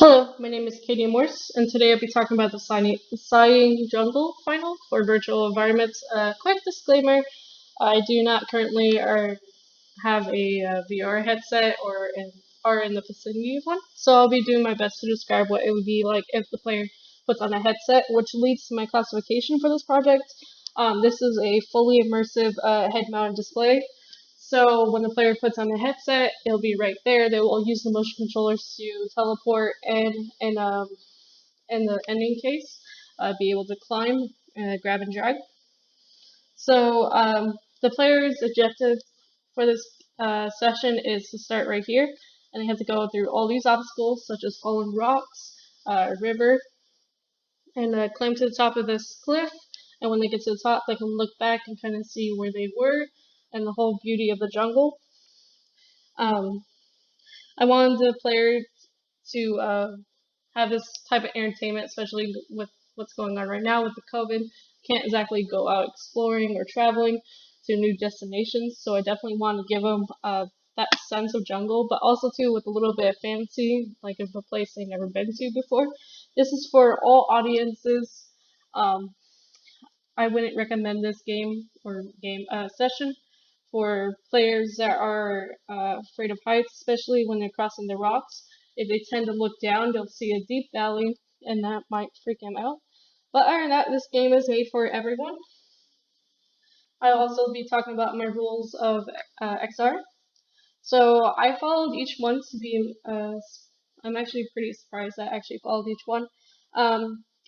Hello, my name is Katie Morse, and today I'll be talking about the Sighing Jungle final for virtual environments. Quick disclaimer: I do not currently have a VR headset or are in the vicinity of one, so I'll be doing my best to describe what it would be like if the player puts on a headset, which leads to my classification for this project. This is a fully immersive head-mounted display. So when the player puts on the headset, it'll be right there. They will use the motion controllers to teleport and in the ending case, be able to climb, grab and drag. So the player's objective for this session is to start right here, and they have to go through all these obstacles, such as fallen rocks, river, and climb to the top of this cliff. And when they get to the top, they can look back and kind of see where they were and the whole beauty of the jungle. Um, I wanted the player to have this type of entertainment, especially with what's going on right now with the COVID. Can't exactly go out exploring or traveling to new destinations, so I definitely want to give them that sense of jungle, but also too with a little bit of fantasy, like of a place they've never been to before. This is for all audiences. Um, I wouldn't recommend this game session for players that are afraid of heights, especially when they're crossing the rocks. If they tend to look down, they'll see a deep valley, and that might freak them out. But other than that, this game is made for everyone. I'll also be talking about my rules of XR. So I followed each one to be. I'm actually pretty surprised that I actually followed each one.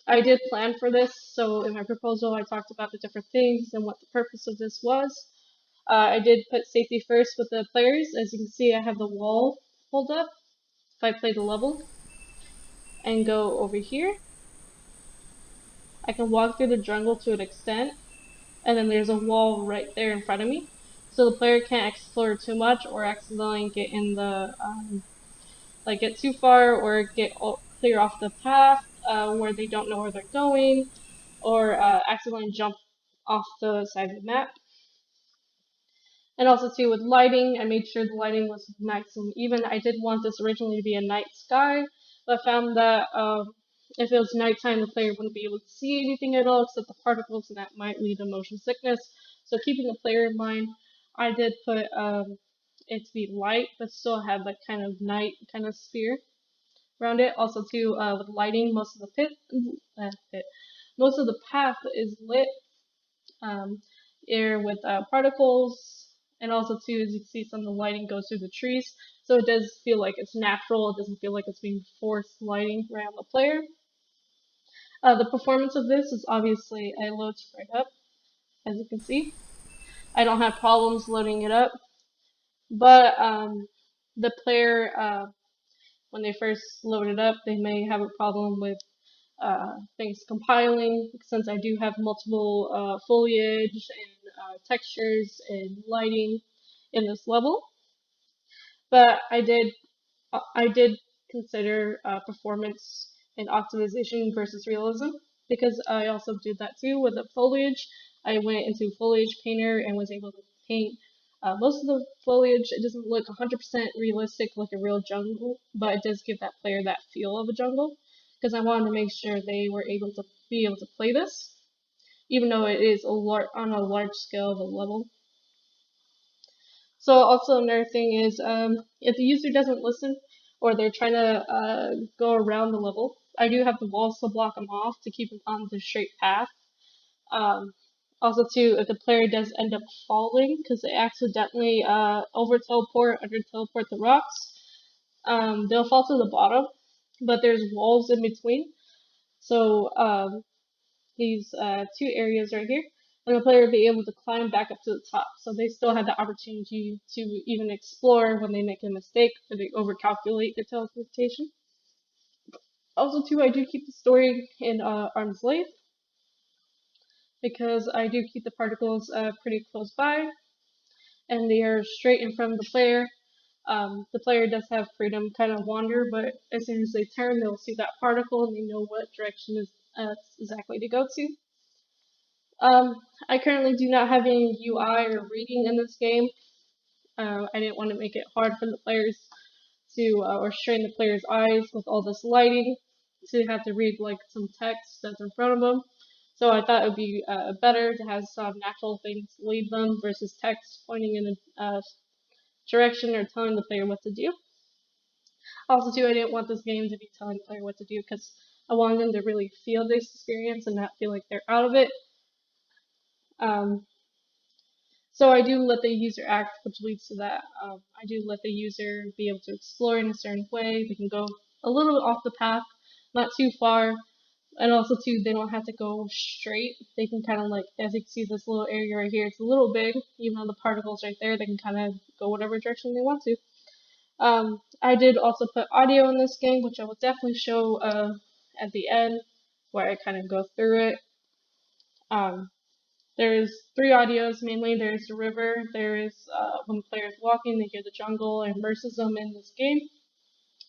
I did plan for this, so in my proposal, I talked about the different things and what the purpose of this was. I did put safety first with the players. As you can see, I have the wall pulled up. If I play the level and go over here, I can walk through the jungle to an extent, and then there's a wall right there in front of me. So the player can't explore too much or accidentally get in the like get too far or get clear off the path where they don't know where they're going, or accidentally jump off the side of the map. And also too with lighting, I made sure the lighting was nice and even. I did want this originally to be a night sky, but I found that if it was nighttime, the player wouldn't be able to see anything at all except the particles, and that might lead to motion sickness. So keeping the player in mind, I did put it to be light, but still have that kind of night kind of sphere around it. Also too with lighting, most of the most of the path is lit air with particles, and also too, as you can see, some of the lighting goes through the trees, so it does feel like it's natural. It doesn't feel like it's being forced lighting around the player. The performance of this is obviously I load right up, as you can see. I don't have problems loading it up, but the player, when they first load it up, they may have a problem with things compiling, since I do have multiple foliage and textures and lighting in this level. But I did consider performance and optimization versus realism, because I also did that too with the foliage. I went into Foliage Painter and was able to paint most of the foliage. It doesn't look 100% realistic like a real jungle, but it does give that player that feel of a jungle, because I wanted to make sure they were able to be able to play this, even though it is on a large scale of a level. So also another thing is if the user doesn't listen or they're trying to go around the level, I do have the walls to block them off to keep them on the straight path. Um, Also too, if the player does end up falling because they accidentally over teleport, under teleport the rocks, they'll fall to the bottom, but there's walls in between. So these two areas right here, and the player will be able to climb back up to the top. So they still have the opportunity to even explore when they make a mistake or they overcalculate their teleportation. Also, too, I do keep the story in arm's length, because I do keep the particles pretty close by, and they are straight in front of the player. The player does have freedom kind of wander, but as soon as they turn, they'll see that particle and they know what direction is exactly to go to. I currently do not have any UI or reading in this game. I didn't want to make it hard for the players, to or strain the player's eyes with all this lighting to have to read like some text that's in front of them. So I thought it would be better to have some natural things lead them versus text pointing in a direction or telling the player what to do. Also, too, I didn't want this game to be telling the player what to do because I wanted them to really feel this experience and not feel like they're out of it. Um, so I do let the user act, which leads to that. I do let the user be able to explore in a certain way. They can go a little bit off the path, not too far, and also too they don't have to go straight. They can kind of like, as you can see this little area right here, it's a little big. Even though the particles right there, they can kind of go whatever direction they want to. I did also put audio in this game, which I will definitely show at the end, where I kind of go through it. There's three audios mainly. There's the river. There's when the player is walking, they hear the jungle and immerses them in this game.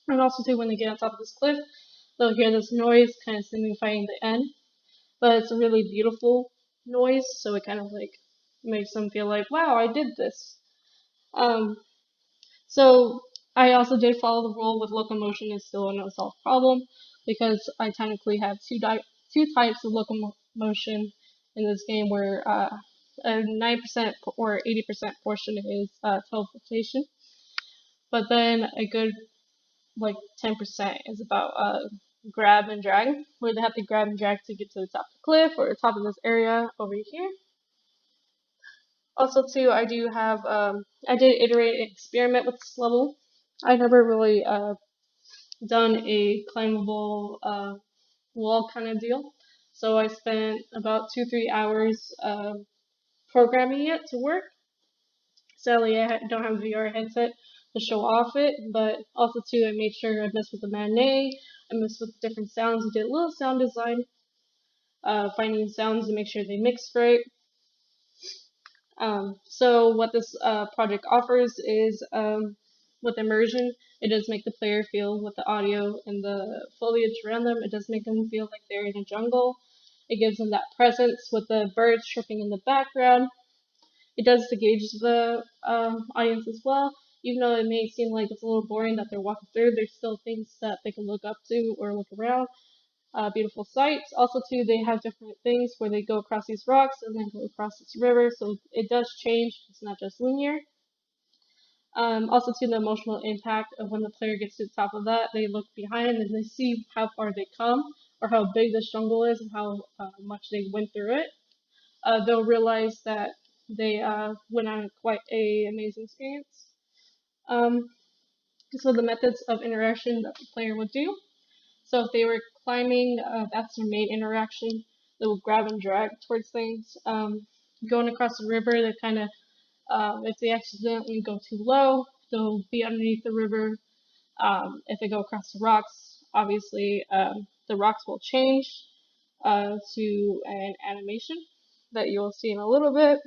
And also too, when they get on top of this cliff, they'll hear this noise, kind of signifying the end. But it's a really beautiful noise, so it kind of like makes them feel like, wow, I did this. Um, so I also did follow the rule with locomotion is still an unsolved problem because I technically have two types of locomotion in this game where a 9% or 80% portion is teleportation, but then a good like 10% is about grab and drag, where they have to grab and drag to get to the top of the cliff or the top of this area over here. Also, too, I do have I did iterate and experiment with this level. I never really done a climbable wall kind of deal, so I spent about 2-3 hours programming it to work. Sadly, I don't have a VR headset to show off it, but also too, I made sure I messed with the matinee, I messed with different sounds, and did a little sound design, finding sounds to make sure they mixed right. So what this project offers is with immersion, it does make the player feel with the audio and the foliage around them. It does make them feel like they're in a jungle. It gives them that presence with the birds chirping in the background. It does to gauge the audience as well. Even though it may seem like it's a little boring that they're walking through, there's still things that they can look up to or look around. Beautiful sights. Also, too, they have different things where they go across these rocks and then go across this river, so it does change. It's not just linear. Also, too, the emotional impact of when the player gets to the top of that, they look behind and they see how far they come or how big this jungle is and how much they went through it. They'll realize that they went on quite a amazing experience. Um, so the methods of interaction that the player would do. So if they were climbing, that's their main interaction. They will grab and drag towards things. Going across the river, they kind of, if they accidentally go too low, they'll be underneath the river. If they go across the rocks, obviously the rocks will change to an animation that you'll see in a little bit.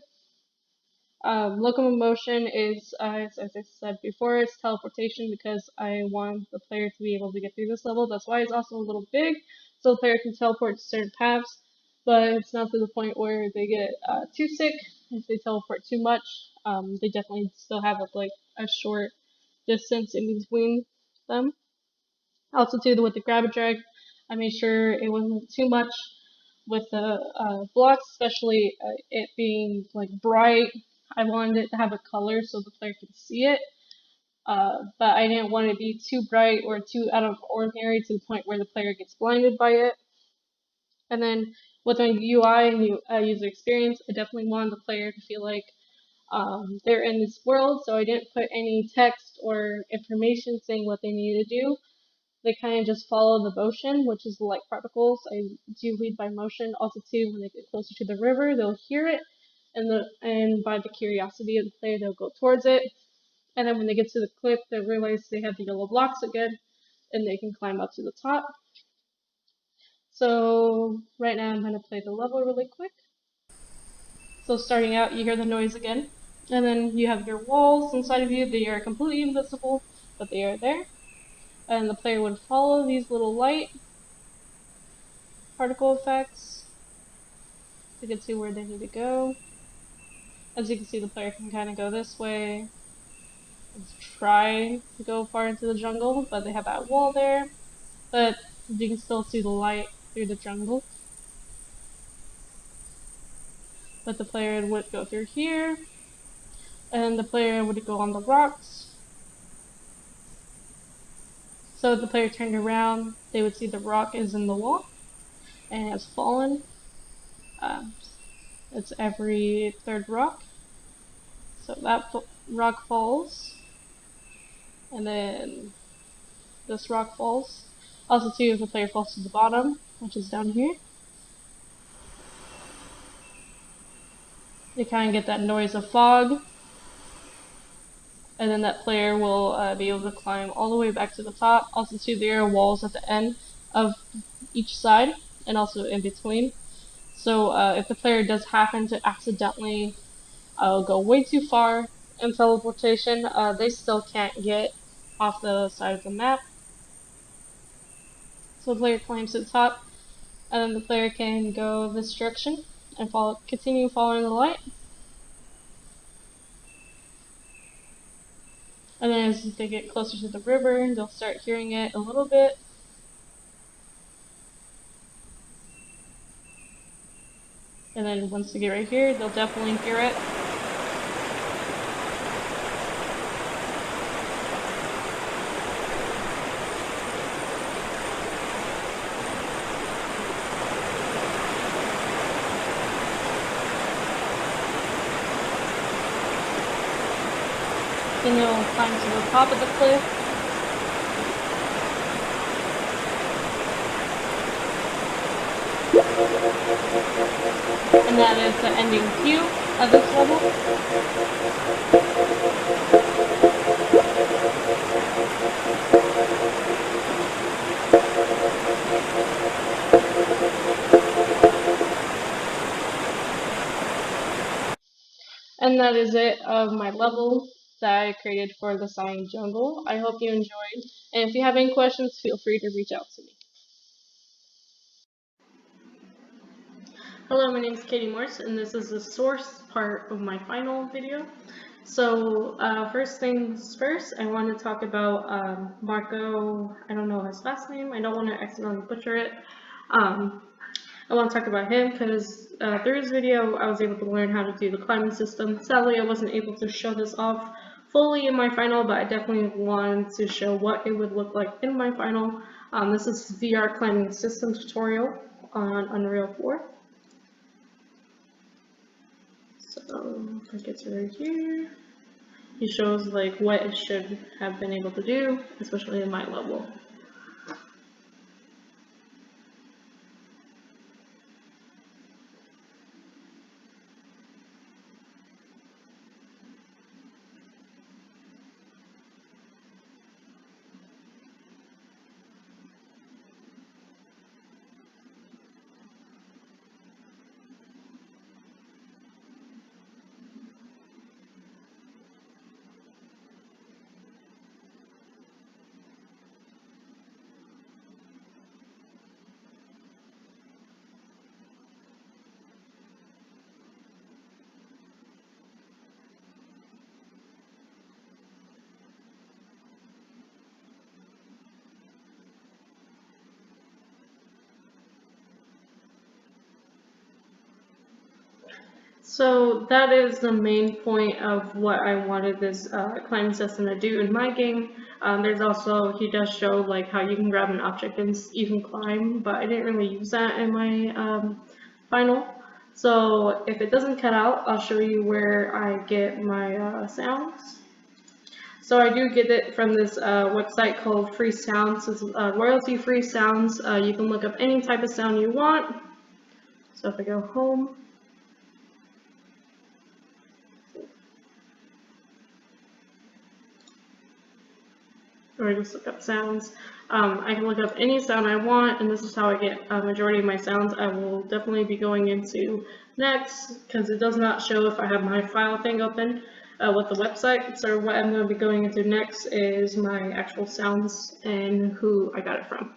Locomotion is, as I said before, it's teleportation because I want the player to be able to get through this level. That's why it's also a little big, so the player can teleport to certain paths, but it's not to the point where they get too sick. If they teleport too much, they definitely still have like a short distance in between them. Also, too, with the grab and drag, I made sure it wasn't too much with the blocks, especially it being like bright. I wanted it to have a color so the player could see it, but I didn't want it to be too bright or too out of ordinary to the point where the player gets blinded by it. And then with my UI and user experience, I definitely wanted the player to feel like they're in this world, so I didn't put any text or information saying what they needed to do. They kind of just follow the motion, which is the light particles. I do lead by motion. Also, too, when they get closer to the river, they'll hear it, and by the curiosity of the player, they'll go towards it. And then when they get to the cliff, they'll realize they have the yellow blocks again, and they can climb up to the top. So right now, I'm going to play the level really quick. So starting out, you hear the noise again, and then you have your walls inside of you. They are completely invisible, but they are there. And the player would follow these little light particle effects to get to where they need to go. As you can see, the player can kind of go this way try to go far into the jungle, but they have that wall there. But you can still see the light through the jungle. But the player would go through here, and the player would go on the rocks. So if the player turned around, they would see the rock is in the wall and has fallen. Um, it's every third rock. So that rock falls, and then this rock falls. Also, too, if the player falls to the bottom, which is down here, you kind of get that noise of fog, and then that player will be able to climb all the way back to the top. Also, too, there are walls at the end of each side, and also in between. So if the player does happen to accidentally go way too far in teleportation, they still can't get off the side of the map. So the player climbs to the top, and then the player can go this direction and continue following the light. And then as they get closer to the river, they'll start hearing it a little bit. And then once they get right here, they'll definitely hear it. Then they'll climb to the top of the cliff. And that is the ending view of this level. And that is it of my level that I created for the Sighing Jungle. I hope you enjoyed, and if you have any questions, feel free to reach out to me. Hello, my name is Katie Morse, and this is the source part of my final video. So, first things first, I want to talk about Marco. I don't know his last name. I don't want to accidentally butcher it. I want to talk about him because through his video, I was able to learn how to do the climbing system. Sadly, I wasn't able to show this off fully in my final, but I definitely wanted to show what it would look like in my final. This is VR climbing system tutorial on Unreal 4. So it gets right here. He shows like what it should have been able to do, especially in my level. So that is the main point of what I wanted this climbing system to do in my game. There's also, he does show like how you can grab an object and you can climb, but I didn't really use that in my final. So if it doesn't cut out, I'll show you where I get my sounds. So I do get it from this website called Free Sounds. It's royalty-free sounds. You can look up any type of sound you want. So if I go home, or just look up sounds. I can look up any sound I want, and this is how I get a majority of my sounds. I will definitely be going into next, because it does not show if I have my file thing open with the website. So what I'm going to be going into next is my actual sounds and who I got it from.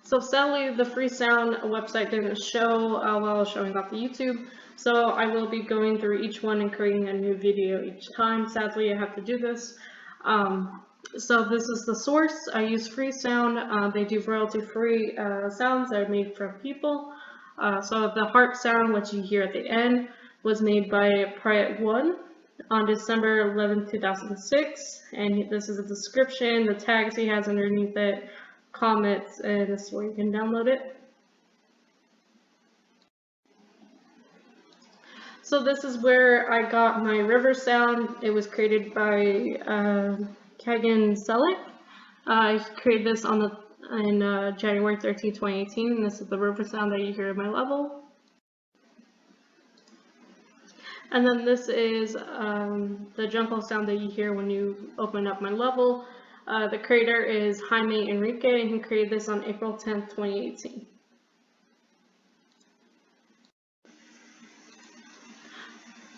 So sadly, the free sound website didn't show while I was showing off the YouTube. So I will be going through each one and creating a new video each time. Sadly, I have to do this. So this is the source. I use Freesound. They do royalty-free sounds that are made from people. So the harp sound, which you hear at the end, was made by Priet1 on December 11, 2006. And this is a description, the tags he has underneath it, comments, and this is where you can download it. So this is where I got my river sound. It was created by Kagan Selick. I created this on in January 13, 2018, and this is the river sound that you hear in my level. And then this is the jungle sound that you hear when you open up my level. The creator is Jaime Enrique, and he created this on April 10th, 2018.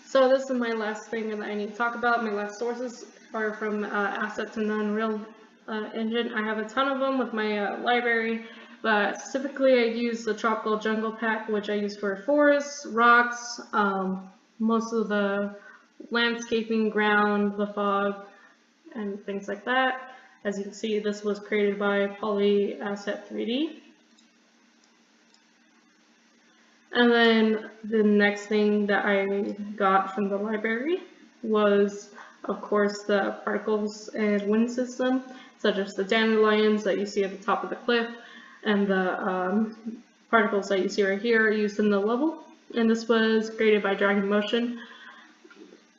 So this is my last thing that I need to talk about. My last sources are from Assets in the Unreal Engine. I have a ton of them with my library, but specifically I use the Tropical Jungle Pack, which I use for forests, rocks, most of the landscaping, ground, the fog, and things like that. As you can see, this was created by Poly Asset 3D. And then the next thing that I got from the library was, of course, the particles and wind system, such as the dandelions that you see at the top of the cliff, and the particles that you see right here are used in the level. And this was created by Dragon Motion.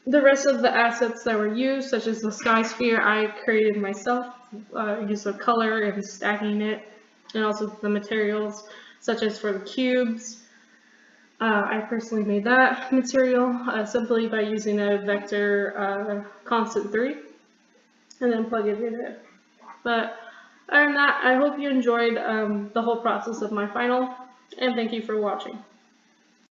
The rest of the assets that were used, such as the sky sphere, I created myself. Used the color and stacking it, and also the materials, such as for the cubes. I personally made that material simply by using a vector constant 3 and then plug it in. But other than that, I hope you enjoyed the whole process of my final, and thank you for watching.